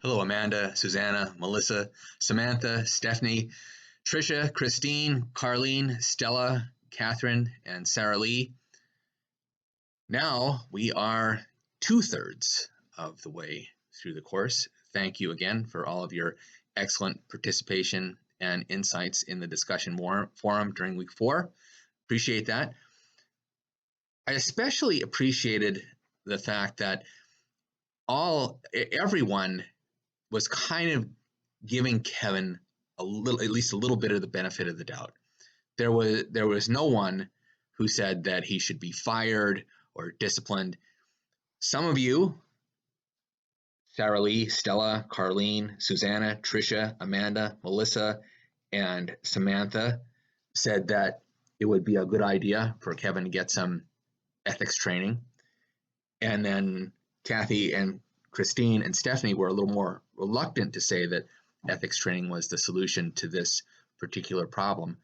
Hello, Amanda, Susanna, Melissa, Samantha, Stephanie, Tricia, Christine, Carlene, Stella, Catherine, and Sarah Lee. Now we are 2/3 of the way through the course. Thank you again for all of your excellent participation and insights in the discussion forum during week 4. Appreciate that. I especially appreciated the fact that everyone was kind of giving Kevin at least a little bit of the benefit of the doubt. There was no one who said that he should be fired or disciplined. Some of you, Sarah Lee, Stella, Carlene, Susanna, Tricia, Amanda, Melissa, and Samantha, said that it would be a good idea for Kevin to get some ethics training. And then Kathy and Christine and Stephanie were a little more reluctant to say that ethics training was the solution to this particular problem.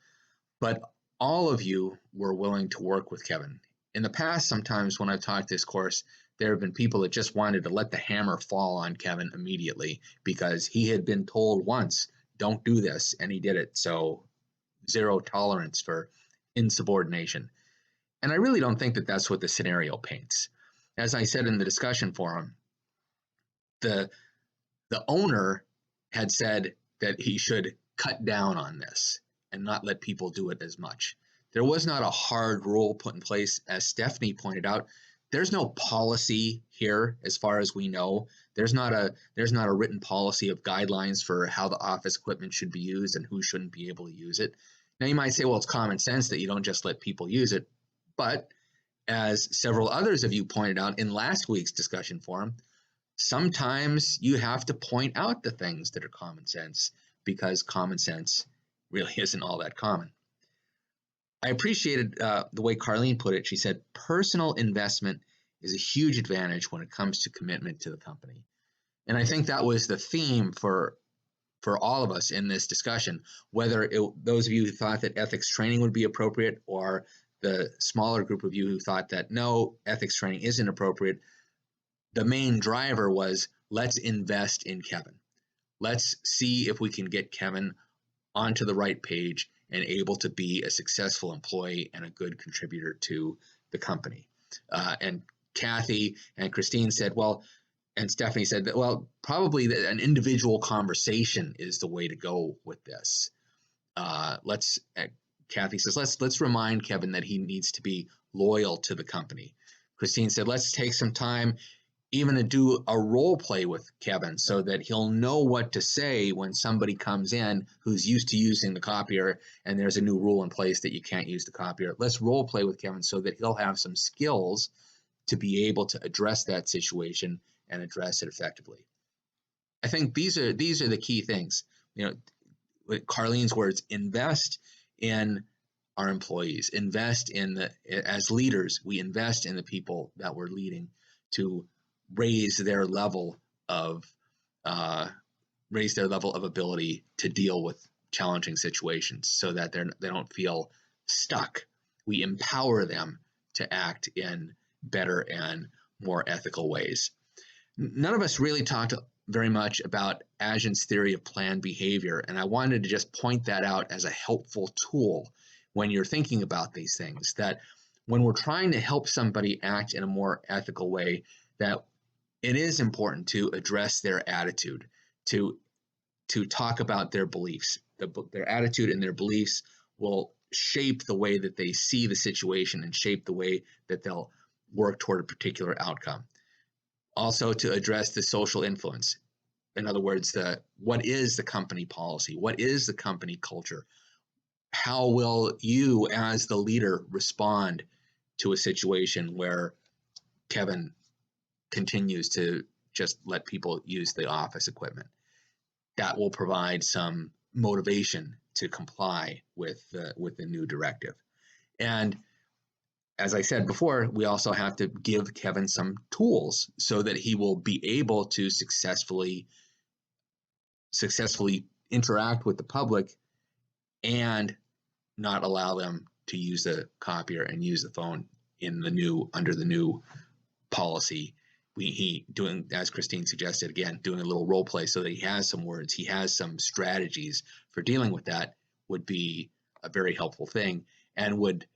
But all of you were willing to work with Kevin. In the past, sometimes when I've taught this course, there have been people that just wanted to let the hammer fall on Kevin immediately because he had been told once, don't do this, and he did it. So zero tolerance for insubordination. And I really don't think that that's what the scenario paints. As I said in the discussion forum, the owner had said that he should cut down on this and not let people do it as much. There was not a hard rule put in place, as Stephanie pointed out. There's no policy here, as far as we know. There's not a written policy of guidelines for how the office equipment should be used and who shouldn't be able to use it. Now you might say, well, it's common sense that you don't just let people use it, but as several others of you pointed out in last week's discussion forum, sometimes you have to point out the things that are common sense because common sense really isn't all that common. I appreciated the way Carlene put it. She said, personal investment is a huge advantage when it comes to commitment to the company. And I think that was the theme for all of us in this discussion, whether those of you who thought that ethics training would be appropriate or the smaller group of you who thought that no, ethics training isn't appropriate. The main driver was, let's invest in Kevin. Let's see if we can get Kevin onto the right page and able to be a successful employee and a good contributor to the company. And Kathy and Christine said, well, and Stephanie said that, well, probably an individual conversation is the way to go with this. Kathy says, let's remind Kevin that he needs to be loyal to the company. Christine said, let's take some time even to do a role play with Kevin so that he'll know what to say when somebody comes in who's used to using the copier and there's a new rule in place that you can't use the copier. Let's role play with Kevin so that he'll have some skills to be able to address that situation and address it effectively. I think these are the key things. With Carlene's words, invest in our employees, as leaders, we invest in the people that we're leading to raise their level of ability to deal with challenging situations so that they don't feel stuck. We empower them to act in better and more ethical ways. None of us really talked very much about Agent's theory of planned behavior, and I wanted to just point that out as a helpful tool when you're thinking about these things, that when we're trying to help somebody act in a more ethical way, that it is important to address their attitude, to talk about their beliefs. Their attitude and their beliefs will shape the way that they see the situation and shape the way that they'll work toward a particular outcome. Also, to address the social influence. In other words, what is the company policy? What is the company culture? How will you, as the leader, respond to a situation where Kevin continues to just let people use the office equipment? That will provide some motivation to comply with the new directive. And as I said before, we also have to give Kevin some tools so that he will be able to successfully interact with the public and not allow them to use the copier and use the phone under the new policy he doing, as Christine suggested, again, doing a little role play so that he has some words, he has some strategies for dealing with that would be a very helpful thing, and would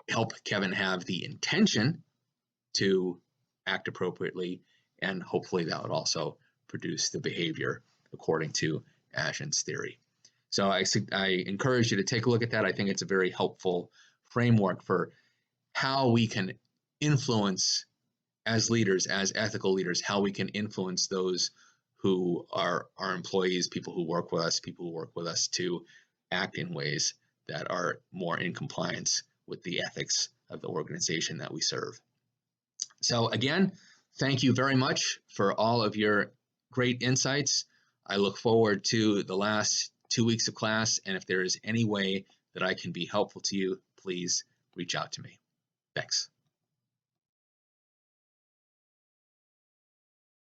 help Kevin have the intention to act appropriately, and hopefully that would also produce the behavior according to Ashton's theory. So I encourage you to take a look at that. I think it's a very helpful framework for how we can influence as leaders, as ethical leaders, how we can influence those who are our employees, people who work with us to act in ways that are more in compliance with the ethics of the organization that we serve. So again, thank you very much for all of your great insights. I look forward to the last 2 weeks of class, and if there is any way that I can be helpful to you, please reach out to me. Thanks.